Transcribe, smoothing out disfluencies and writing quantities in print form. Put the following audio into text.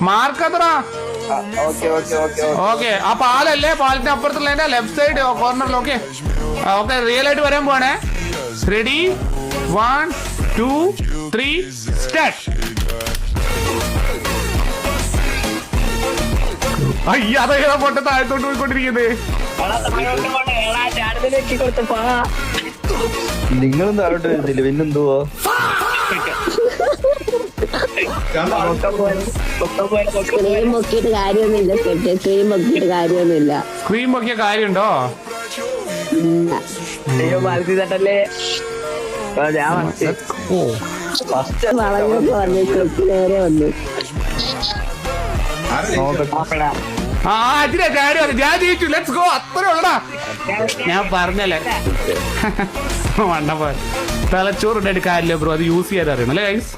മാർക്കത്ര okay. ആ പാലല്ലേ, പാലത്തിന്റെ അപ്പുറത്തുള്ള ലെഫ്റ്റ് സൈഡ് കോർണറിൽ. ഓക്കെ ഓക്കെ, റിയൽ ആയിട്ട് വരാൻ പോവാണേ. Ready 1 2 3 start. അയ്യ, അതെങ്ങനെ പൊട്ട താഴത്തോട്ട് പോയിക്കൊണ്ടിരിക്കുന്നത്. നിങ്ങളും താഴോട്ട് വരുന്നില്ല, പിന്നെന്തുവാ? സ്ക്രീൻ പൊക്കിയിട്ട് കാര്യമൊന്നുമില്ല. സ്ക്രീൻ പൊക്കിയിട്ട് കാര്യമൊന്നുമില്ല. സ്ക്രീൻ പൊക്കിയ കാര്യമുണ്ടോ? വളഞ്ഞൊക്കെ വന്നു, നേരെ വന്നു. ഞാൻ ജയിച്ചു. Let's go. അത്രേ ഉള്ളടാ. ഞാൻ പറഞ്ഞല്ലേ വണ്ടപ്പോ തലച്ചോറുണ്ടായിട്ട് കാര്യമില്ല ബ്രോ. അത് യൂസ് ചെയ്യാൻ അറിയണം അല്ലേ ഗൈസ്?